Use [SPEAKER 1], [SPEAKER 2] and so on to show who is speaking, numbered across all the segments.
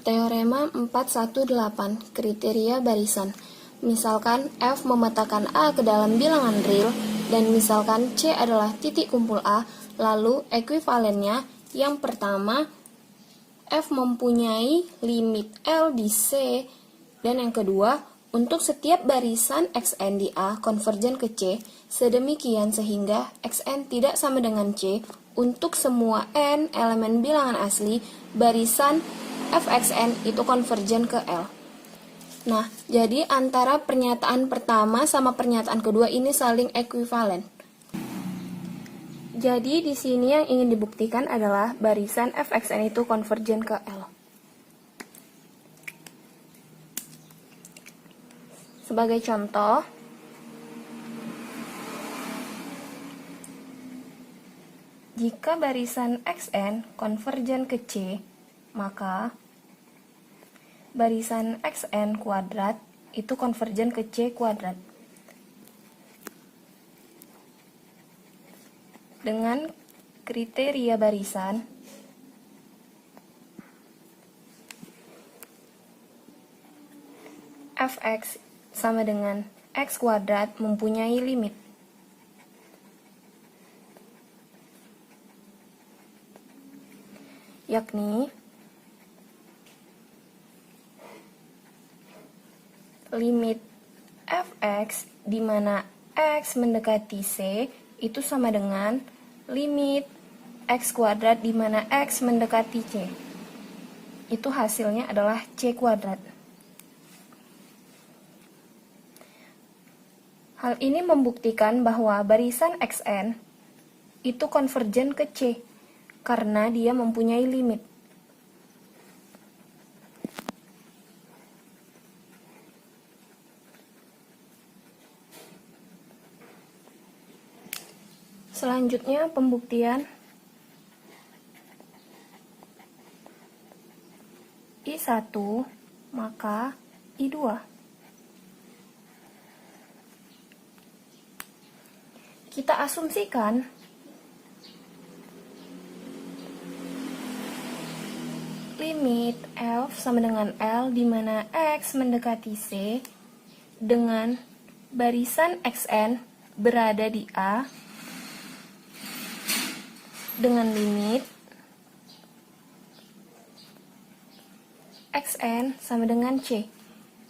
[SPEAKER 1] Teorema 418, kriteria barisan. Misalkan F memetakan A ke dalam bilangan real, dan misalkan C adalah titik kumpul A, lalu ekuivalennya yang pertama, F mempunyai limit L di C, dan yang kedua, untuk setiap barisan Xn di A konvergen ke C, sedemikian sehingga Xn tidak sama dengan C, untuk semua N elemen bilangan asli, barisan Fxn itu konvergen ke L. Nah, jadi antara pernyataan pertama sama pernyataan kedua ini saling ekuivalen. Jadi di sini yang ingin dibuktikan adalah barisan Fxn itu konvergen ke L. Sebagai contoh, jika barisan Xn konvergen ke C, maka barisan Xn kuadrat itu konvergen ke C kuadrat. Dengan kriteria barisan, Fx sama dengan X kuadrat mempunyai limit. Yakni limit Fx di mana X mendekati C itu sama dengan limit X kuadrat di mana X mendekati C. Itu hasilnya adalah C kuadrat. Hal ini membuktikan bahwa barisan Xn itu konvergen ke C karena dia mempunyai limit. Selanjutnya pembuktian I1 maka I2. Kita asumsikan limit F sama dengan L di mana X mendekati C dengan barisan Xn berada di A dengan limit Xn sama dengan C,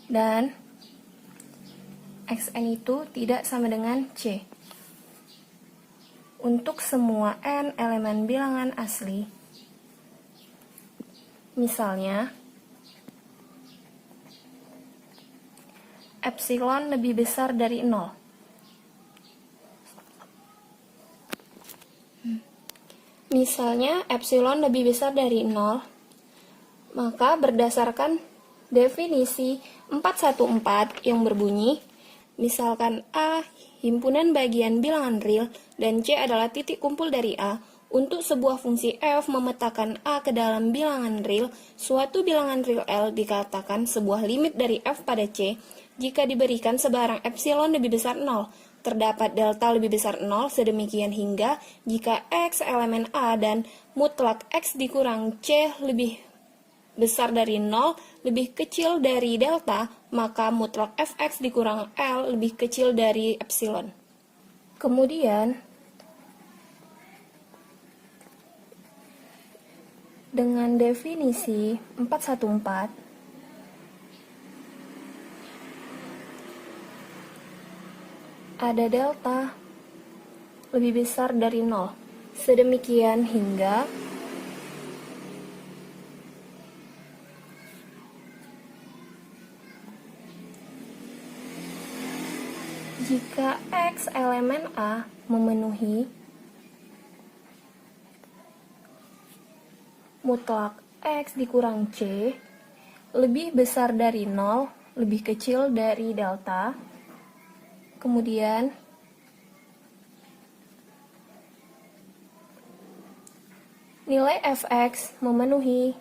[SPEAKER 1] dan Xn itu tidak sama dengan C. Untuk semua N elemen bilangan asli, misalnya epsilon lebih besar dari 0. Misalnya epsilon lebih besar dari 0, maka berdasarkan definisi 414 yang berbunyi, misalkan A himpunan bagian bilangan real dan C adalah titik kumpul dari A, untuk sebuah fungsi f memetakan A ke dalam bilangan real, suatu bilangan real L dikatakan sebuah limit dari f pada C jika diberikan sebarang epsilon lebih besar 0. Terdapat delta lebih besar 0, sedemikian hingga jika X elemen A dan mutlak X dikurang C lebih besar dari 0 lebih kecil dari delta, maka mutlak Fx dikurang L lebih kecil dari epsilon. Kemudian, dengan definisi 414, ada delta lebih besar dari 0. Sedemikian hingga jika X elemen A memenuhi mutlak X dikurang C lebih besar dari 0, lebih kecil dari delta, kemudian nilai Fx memenuhi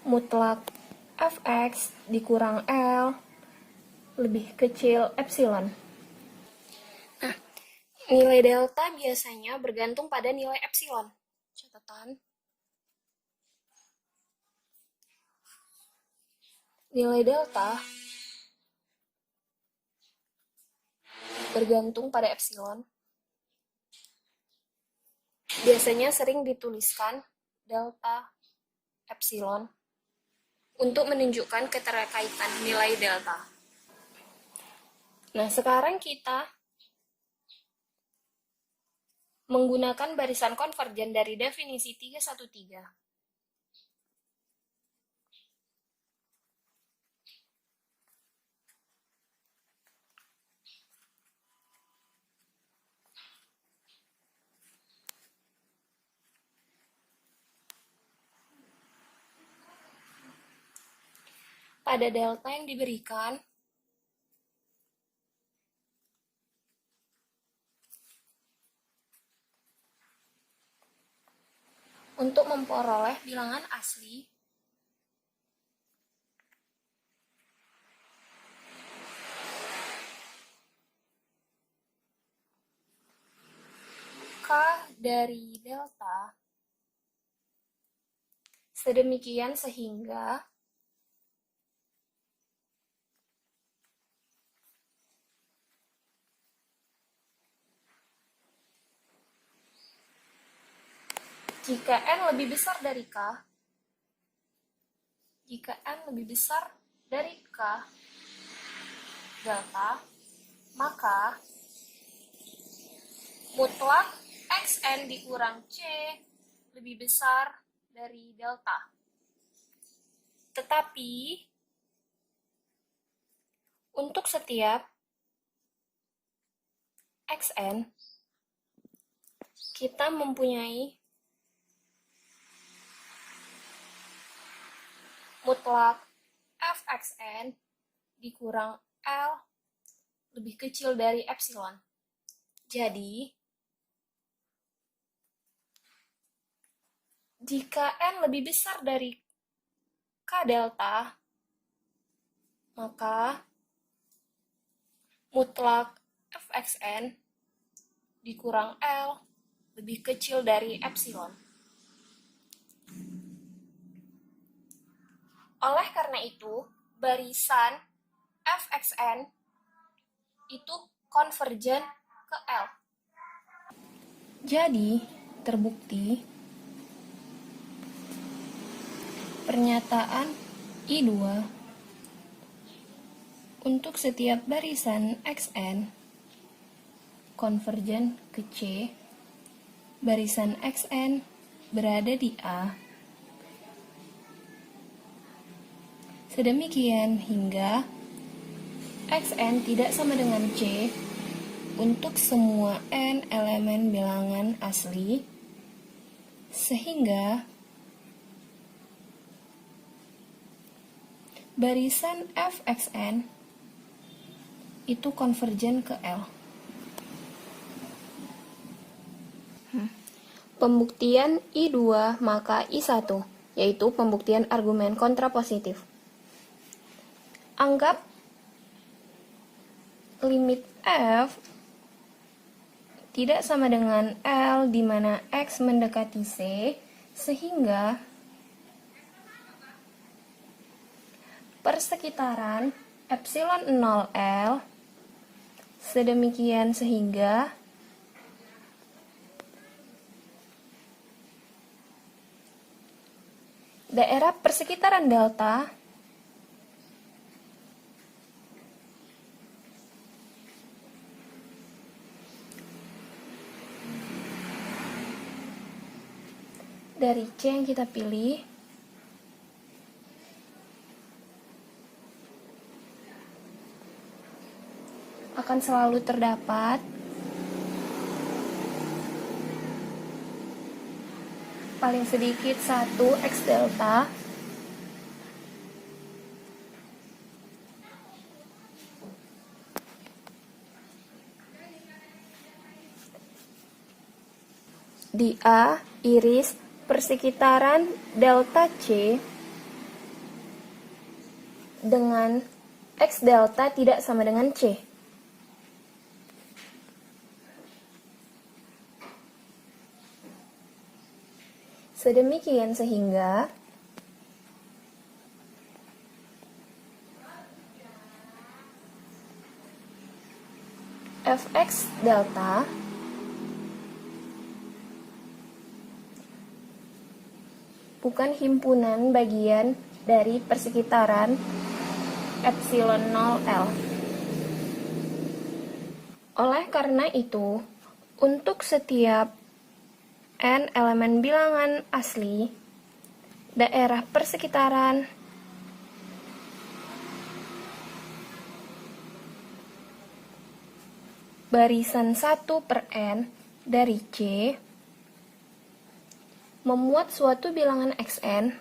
[SPEAKER 1] mutlak Fx dikurang L lebih kecil epsilon. Nah, nilai delta biasanya bergantung pada nilai epsilon. Catatan. Nilai delta bergantung pada epsilon. Biasanya sering dituliskan delta epsilon untuk menunjukkan keterkaitan nilai delta. Nah, sekarang kita menggunakan barisan konvergen dari definisi 313. Pada delta yang diberikan, untuk memperoleh bilangan asli, K dari delta sedemikian sehingga jika N lebih besar dari K, delta, maka mutlak Xn dikurang C lebih besar dari delta. Tetapi, untuk setiap Xn, kita mempunyai mutlak Fxn dikurang L lebih kecil dari epsilon. Jadi, jika N lebih besar dari K delta, maka mutlak Fxn dikurang L lebih kecil dari epsilon. Oleh karena itu, barisan Fxn itu konvergen ke L. Jadi, terbukti pernyataan I2 untuk setiap barisan Xn konvergen ke C, barisan Xn berada di A. Sedemikian hingga Xn tidak sama dengan C untuk semua N elemen bilangan asli, sehingga barisan Fxn itu konvergen ke L. Pembuktian I2 maka I1, yaitu pembuktian argumen kontrapositif. Anggap limit F tidak sama dengan L di mana X mendekati C, sehingga persekitaran epsilon 0L sedemikian sehingga daerah persekitaran delta dari C yang kita pilih akan selalu terdapat paling sedikit 1 X delta di A iris persekitaran delta C dengan X delta tidak sama dengan C. Sedemikian sehingga fx delta bukan himpunan bagian dari persekitaran epsilon 0L. Oleh karena itu, untuk setiap n elemen bilangan asli, daerah persekitaran barisan 1 per n dari C memuat suatu bilangan xn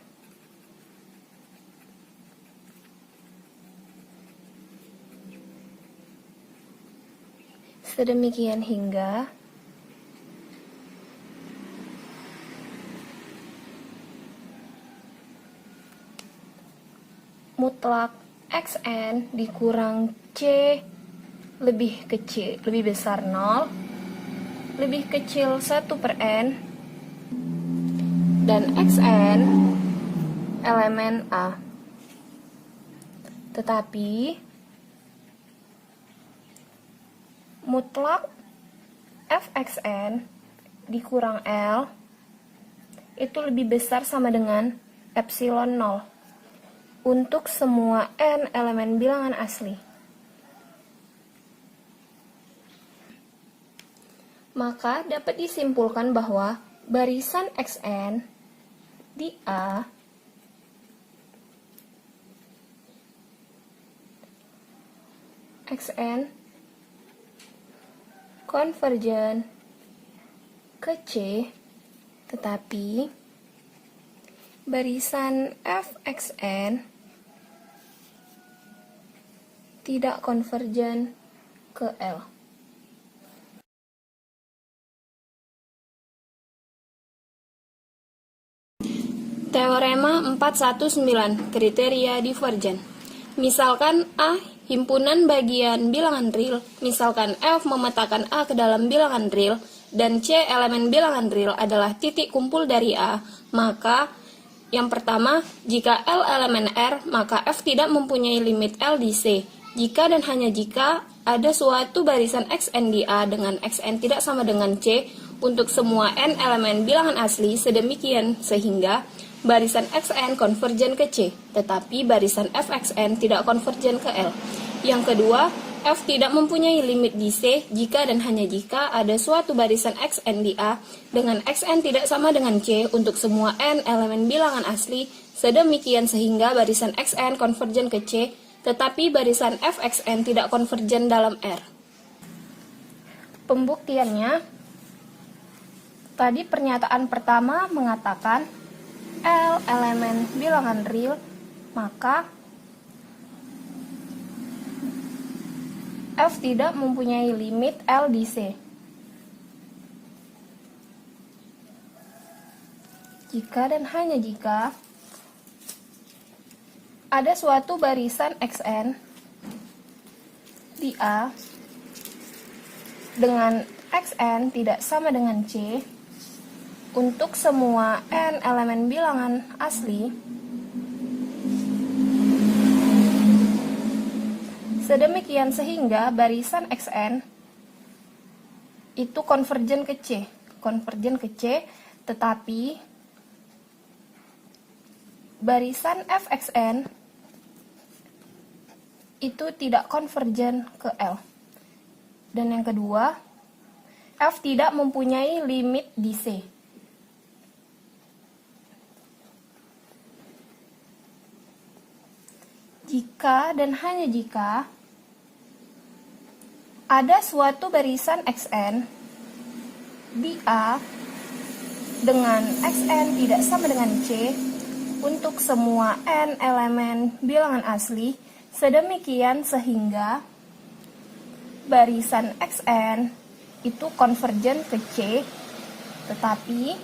[SPEAKER 1] sedemikian hingga mutlak xn dikurang c lebih besar 0 lebih kecil 1 per n dan xn elemen A. Tetapi mutlak fxn dikurang L itu lebih besar sama dengan epsilon 0 untuk semua n elemen bilangan asli. Maka dapat disimpulkan bahwa barisan xn di A xn konvergen ke C, tetapi barisan fxn tidak konvergen ke L. Teorema 419, kriteria divergen. Misalkan A himpunan bagian bilangan real, misalkan F memetakan A ke dalam bilangan real, dan C elemen bilangan real adalah titik kumpul dari A, maka yang pertama, jika L elemen R, maka F tidak mempunyai limit L di C. Jika dan hanya jika ada suatu barisan xn di A dengan xn tidak sama dengan C untuk semua n elemen bilangan asli sedemikian sehingga barisan xn konvergen ke C, tetapi barisan fxn tidak konvergen ke L. Yang kedua, F tidak mempunyai limit di C jika dan hanya jika ada suatu barisan xn di A dengan xn tidak sama dengan C untuk semua n elemen bilangan asli sedemikian sehingga barisan xn konvergen ke C, tetapi barisan fxn tidak konvergen dalam R. Pembuktiannya, tadi pernyataan pertama mengatakan L elemen bilangan real, maka F tidak mempunyai limit L di C. Jika dan hanya jika ada suatu barisan xn di A dengan xn tidak sama dengan C untuk semua n elemen bilangan asli sedemikian sehingga barisan xn itu konvergen ke C, tetapi barisan fxn itu tidak konvergen ke L. Dan yang kedua, F tidak mempunyai limit di C. Jika dan hanya jika ada suatu barisan xn di A dengan xn tidak sama dengan C untuk semua n elemen bilangan asli sedemikian sehingga barisan xn itu konvergen ke C, tetapi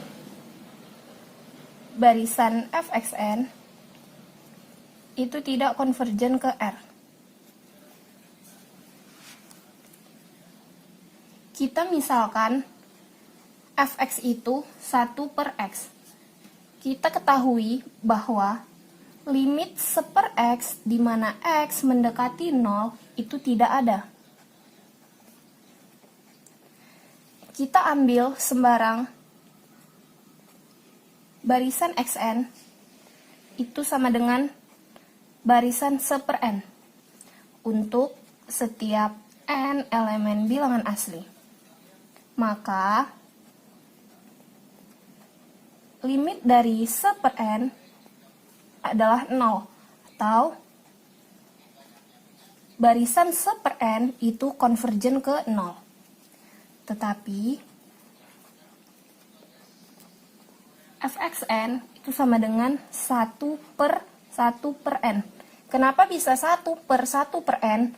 [SPEAKER 1] barisan fxn itu tidak konvergen ke R. Kita misalkan fx itu 1 per x. Kita ketahui bahwa limit 1 per x di mana x mendekati 0 itu tidak ada. kita ambil sembarang barisan xn itu sama dengan barisan seper n untuk setiap n elemen bilangan asli. Maka limit dari seper n adalah 0, atau barisan seper n itu konvergen ke 0. Tetapi fxn itu sama dengan 1 per 1 per n. Kenapa bisa 1 per 1 per n?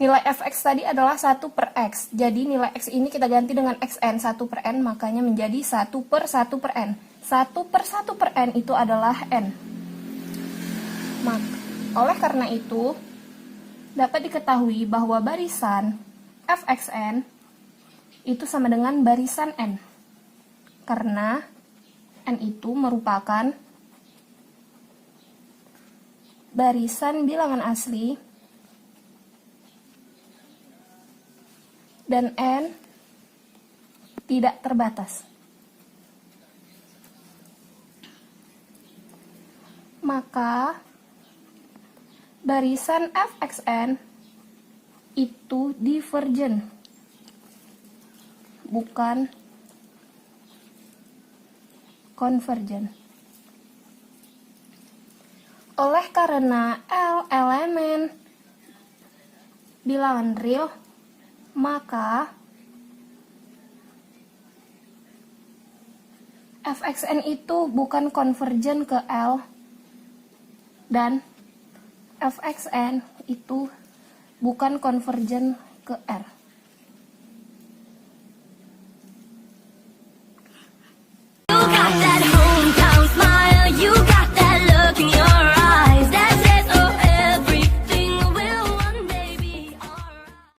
[SPEAKER 1] Nilai fx tadi adalah 1 per x. Jadi nilai x ini kita ganti dengan xn 1 per n, makanya menjadi 1 per 1 per n. 1 per 1 per n itu adalah n. Oleh karena itu, dapat diketahui bahwa barisan fxn itu sama dengan barisan n. Karena n itu merupakan barisan bilangan asli dan n tidak terbatas. Maka barisan fxn itu divergen, bukan konvergen. Oleh karena L elemen bilangan real, maka fxn itu bukan konvergen ke L dan fxn itu bukan konvergen ke R.